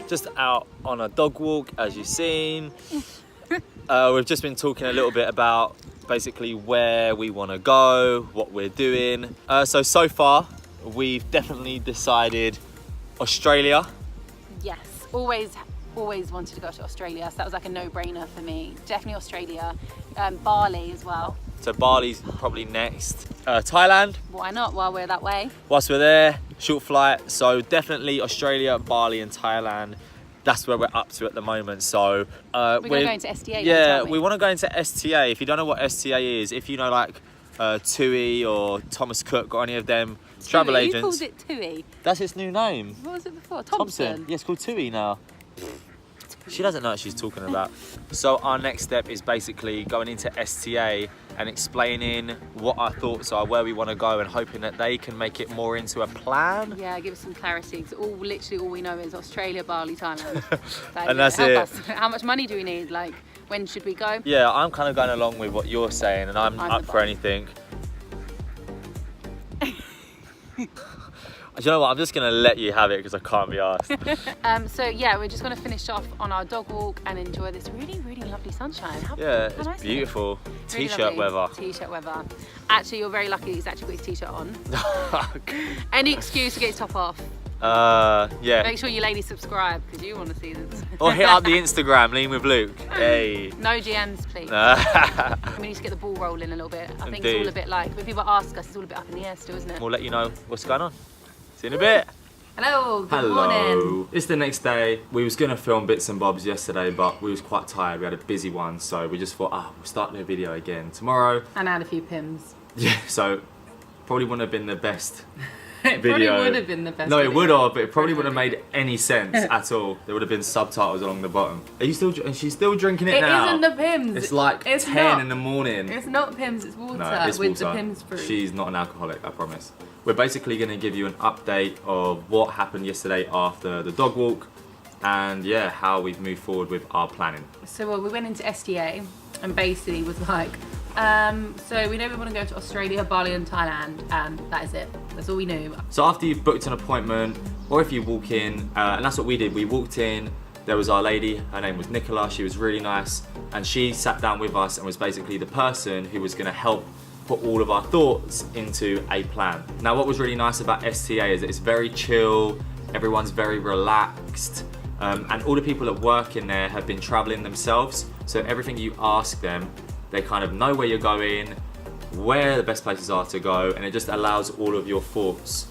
just out on a dog walk, as you've seen. We've just been talking a little bit about basically where we want to go, what we're doing. So far, we've definitely decided Australia. Yes, always wanted to go to Australia, so that was like a no-brainer for me. Definitely Australia, Bali as well. So Bali's probably next. Thailand. Why not, while we're that way? Whilst we're there, short flight. So definitely Australia, Bali and Thailand. That's where we're up to at the moment. So we're going to go into STA. Yeah, we want to go into STA. If you don't know what STA is, if you know like TUI or Thomas Cook or any of them travel agents. Who calls it TUI? That's its new name. What was it before? Thompson? Yeah, it's called TUI now. She doesn't know what she's talking about. So our next step is basically going into STA and explaining what our thoughts are, where we want to go, and hoping that they can make it more into a plan. Yeah, give us some clarity. Because literally all we know is Australia, Bali, Thailand. And that's it. Us. How much money do we need? Like, when should we go? Yeah, I'm kind of going along with what you're saying, and I'm up for anything. Do you know what? I'm just going to let you have it because I can't be asked. So yeah, we're just going to finish off on our dog walk and enjoy this really, really lovely sunshine. Yeah, how it's nice beautiful. Really T-shirt lovely. weather. T-shirt weather. Actually, you're very lucky he's actually got his T-shirt on. Any excuse to get his top off. Yeah. Make sure you ladies subscribe because you want to see this. Or hit up the Instagram, Lean with Luke. Hey. No GMs, please. We need to get the ball rolling a little bit. I think it's all a bit like, when people ask us, it's all a bit up in the air still, isn't it? We'll let you know what's going on. See you in a bit. Hello, good morning. It's the next day. We was going to film bits and bobs yesterday, but we was quite tired. We had a busy one, so we just thought, we'll start the video again tomorrow. And I had a few pims. Yeah, so probably wouldn't have been the best It video. probably would have been the best No, video. it would have, but it probably wouldn't have made any sense at all. There would have been subtitles along the bottom. Are you still? And she's still drinking it now. It isn't the pims. It's like 10 in the morning. It's not pims. It's water It's with water. the pims fruit. She's not an alcoholic, I promise. We're basically going to give you an update of what happened yesterday after the dog walk, and yeah, how we've moved forward with our planning. So we went into STA and basically was like, so we know we want to go to Australia, Bali and Thailand, and that is it. That's all we knew. So after you've booked an appointment, or if you walk in, and that's what we did, we walked in, there was our lady, her name was Nicola, she was really nice, and she sat down with us and was basically the person who was going to help put all of our thoughts into a plan. Now what was really nice about STA is that it's very chill, everyone's very relaxed, and all the people that work in there have been traveling themselves, so everything you ask them, they kind of know where you're going, where the best places are to go, and it just allows all of your thoughts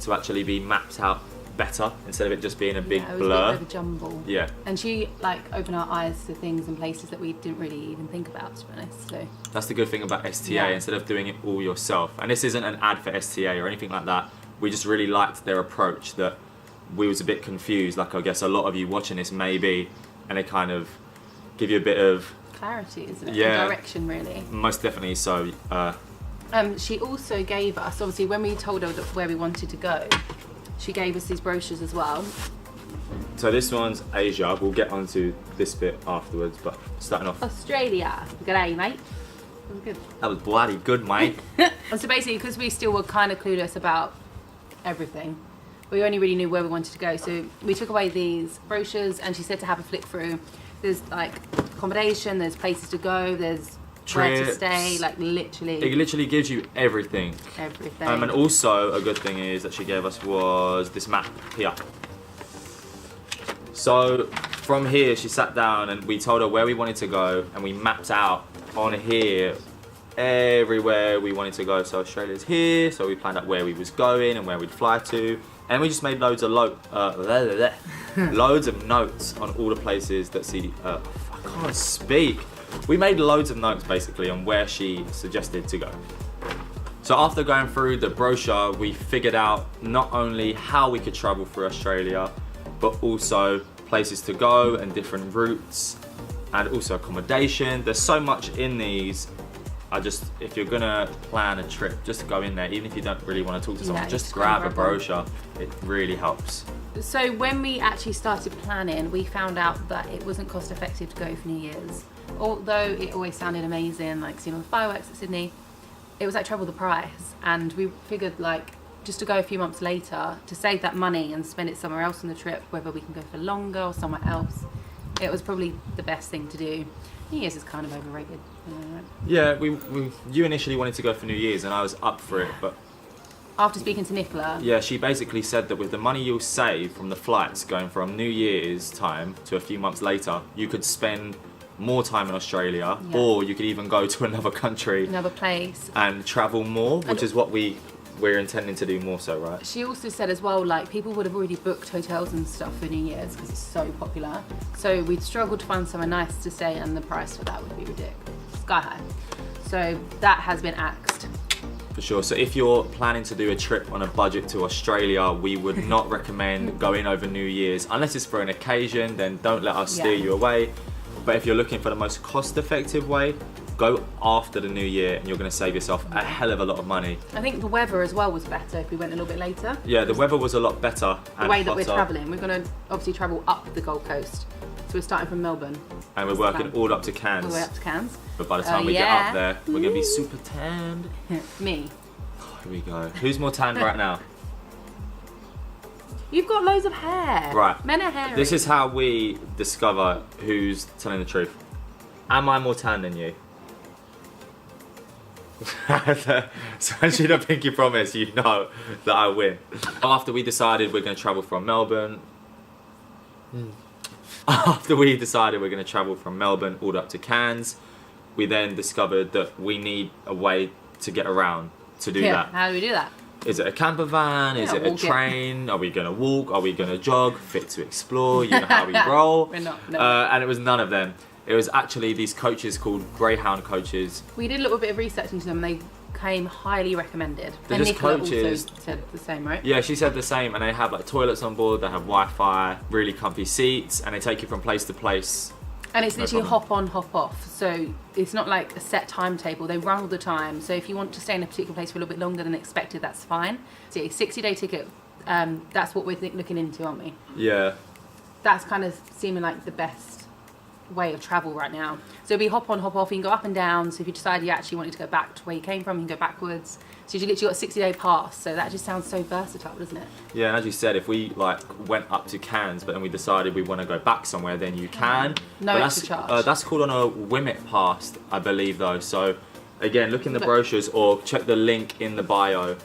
to actually be mapped out better instead of it just being a big it was blur. a bit of a jumble. Yeah. And she like opened our eyes to things and places that we didn't really even think about, to be honest. So That's the good thing about STA, Yeah. instead of doing it all yourself. And this isn't an ad for STA or anything like that. We just really liked their approach, that we was a bit confused, like I guess a lot of you watching this may be, and they kind of give you a bit of clarity, isn't it? Yeah. And direction, really. most definitely. So She also gave us, obviously, when we told her where we wanted to go, she gave us these brochures as well. so this one's Asia. We'll get onto this bit afterwards, but starting off, Australia. Good day, mate. That was good. that was bloody good, mate. And so basically, because we still were kind of clueless about everything, we only really knew where we wanted to go. So we took away these brochures, and she said to have a flick through. There's like accommodation, there's places to go, there's where to Trips. stay, like It literally literally gives you everything. everything. And also a good thing is that she gave us was this map here. So from here she sat down and we told her where we wanted to go, and we mapped out on here everywhere we wanted to go. So Australia's here, so we planned out where we was going and where we'd fly to, and we just made loads of loads of notes on all the places that I can't speak. We made loads of notes basically on where she suggested to go. So after going through the brochure, we figured out not only how we could travel through Australia, but also places to go and different routes, and also accommodation. There's so much in these. If you're gonna plan a trip, just go in there, even if you don't really want to talk to someone, Yeah, just just grab a grab one. brochure. It really helps. So when we actually started planning, we found out that it wasn't cost effective to go for New Year's. Although it always sounded amazing, like seeing all the fireworks at Sydney, it was like treble the price. And we figured like just to go a few months later to save that money and spend it somewhere else on the trip, whether we can go for longer or somewhere else. It was probably the best thing to do. New Year's is kind of overrated. Yeah, you initially wanted to go for New Year's and I was up for it, but After speaking to Nicola, yeah, she basically said that with the money you'll save from the flights going from New Year's time to a few months later, you could spend more time in Australia, Yeah. or you could even go to another country another place. and travel more, which is what we're intending to do more so, right? She also said as well, like, people would have already booked hotels and stuff for New Year's because it's so popular. So we'd struggle to find somewhere nice to stay, and the price for that would be ridiculous, sky high. So that has been axed. For sure. So if you're planning to do a trip on a budget to Australia, we would not recommend going over New Year's unless it's for an occasion. Then don't let us steer Yeah. you away. But if you're looking for the most cost-effective way, go after the New Year, and you're going to save yourself a hell of a lot of money. I think the weather as well was better if we went a little bit later. Yeah, the weather was a lot better. The way that we're travelling, we're going to obviously travel up the Gold Coast. So we're starting from Melbourne And we're working all up to Cairns. all the way up to Cairns. But by the time we get yeah. up there, we're going to be super tanned. Me. Here we go. Who's more tanned right now? You've got loads of hair. Right. Men are hairy. This is how we discover who's telling the truth. Am I more tan than you? So as you the pinky promise, you know that I win. After we decided we're going to travel from Melbourne, all up to Cairns, we then discovered that we need a way to get around to do that. How do we do that? Is it a camper van? Is Yeah, it a walk it. train? Are we going to walk? Are we going to jog? Fit to explore? You know how we roll. We're not, no. And it was none of them. It was actually these coaches called Greyhound coaches. We did a little bit of research into them. They came highly recommended. They're and just Nicola coaches. also said the same, right? Yeah, she said the same, and they have like toilets on board, they have Wi-Fi, really comfy seats, and they take you from place to place. And it's No literally problem. hop on, hop off. So it's not like a set timetable. They run all the time. So if you want to stay in a particular place for a little bit longer than expected, that's fine. So a 60-day ticket, that's what we're looking into, aren't we? Yeah. That's kind of seeming like the best way of travel right now. So it'll be hop on, hop off. You can go up and down. So if you decide you actually wanted to go back to where you came from, you can go backwards. So you literally got a 60-day pass. So that just sounds so versatile, doesn't it? Yeah, and as you said, if we like went up to Cairns, but then we decided we want to go back somewhere, then you can. No But extra charge. That's called on a Wimmet pass, I believe, though. So again, look in the But- brochures or check the link in the bio,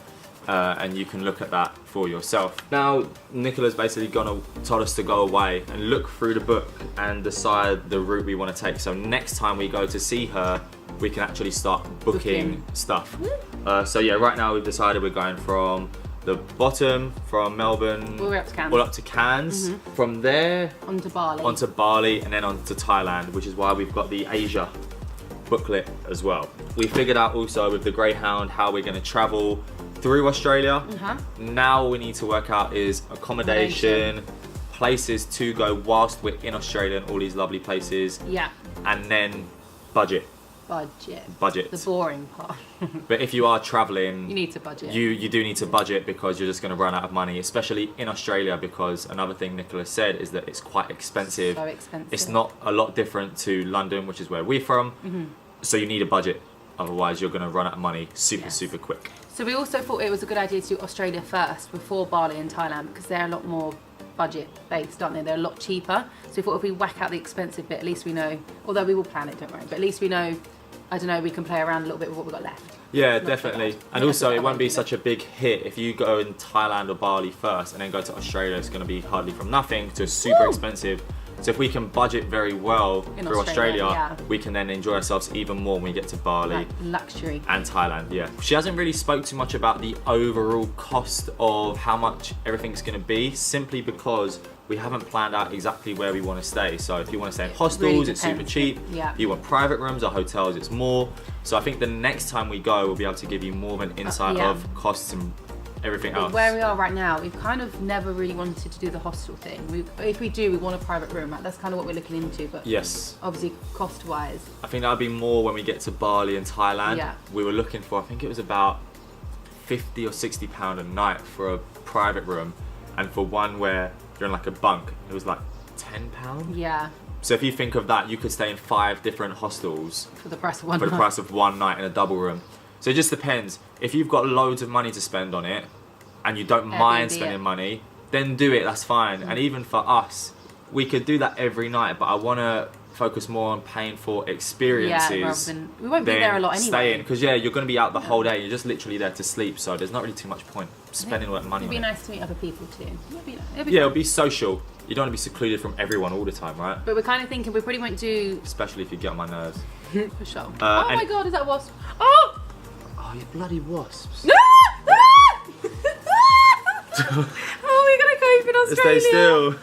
and you can look at that for yourself. Now, Nicola's basically told us to go away and look through the book and decide the route we want to take. So next time we go to see her, we can actually start booking stuff. So yeah, right now we've decided we're going from the bottom, from Melbourne, All the way up to Cairns. all up to Cairns. From there Onto Bali. onto Bali, and then onto Thailand, which is why we've got the Asia booklet as well. We figured out also with the Greyhound how we're going to travel through Australia. Now all we need to work out is accommodation, places to go whilst we're in Australia and all these lovely places, Yeah. and then budget. Budget. The boring part. But if you are traveling, You need to budget. you do need to budget, because you're just going to run out of money, especially in Australia, because another thing Nicola said is that it's quite expensive. So expensive. It's not a lot different to London, which is where we're from. So you need a budget, otherwise you're going to run out of money super quick. So we also thought it was a good idea to do Australia first before Bali and Thailand, because they're a lot more budget based, aren't they? They're a lot cheaper. So we thought if we whack out the expensive bit, at least we know, although we will plan it, don't worry, but at least we know, I don't know, we can play around a little bit with what we've got left. Yeah, Not definitely. too bad. And Yeah, also, that's it won't be what I such a big hit if you go in Thailand or Bali first and then go to Australia. It's going to be hardly from nothing to super Woo! expensive. So if we can budget very well In through Australia, Australia, yeah. we can then enjoy ourselves even more when we get to Bali. Like luxury. And Thailand, yeah. She hasn't really spoke too much about the overall cost of how much everything's going to be, simply because we haven't planned out exactly where we want to stay. So if you want to stay in hostels, really it's super depends. cheap. Yeah. If you want private rooms or hotels, it's more. So I think the next time we go, we'll be able to give you more of an insight yeah. of costs and everything But else. where we are right now, we've kind of never really wanted to do the hostel thing. If we do, we want a private room. Like, that's kind of what we're looking into, but Yes. obviously cost-wise. I think that'll be more when we get to Bali and Thailand. Yeah. We were looking for, I think it was about £50 or £60 a night for a private room, and for one where you're in like a bunk, it was like £10. Yeah, So if you think of that, you could stay in 5 different hostels for the price of one for the night. price of one night in a double room. So it just depends. If you've got loads of money to spend on it, and you don't mind Airbnb, spending yeah. money, then do it. That's fine. And even for us, we could do that every night. But I want to focus more on paying for experiences. Yeah, rather than we won't be there a lot anyway. Staying, because you're going to be out the whole day. You're just literally there to sleep. So there's not really too much point spending all that money. It'd be on it. nice to meet other people too. It'd be Yeah, fun. it'll be social. You don't want to be secluded from everyone all the time, right? But we're kind of thinking we pretty won't do Especially if you get on my nerves. for sure. Oh and- my god, is that a wasp? Oh! Oh, you bloody wasps. How are we gonna cope in Australia? Stay still.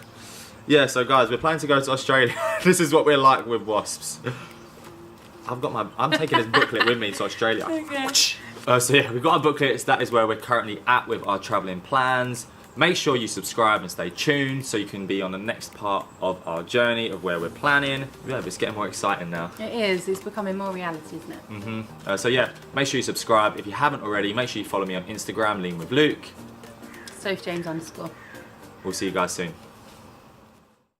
Yeah, so guys, we're planning to go to Australia. This is what we're like with wasps. I'm taking this booklet with me to Australia. Okay. So yeah, we've got our booklets. That is where we're currently at with our travelling plans. Make sure you subscribe and stay tuned so you can be on the next part of our journey of where we're planning. Yeah, but it's getting more exciting now. It is. It's becoming more reality, isn't it? So yeah, make sure you subscribe. If you haven't already, make sure you follow me on Instagram, Lean with Luke. Soph James _. We'll see you guys soon.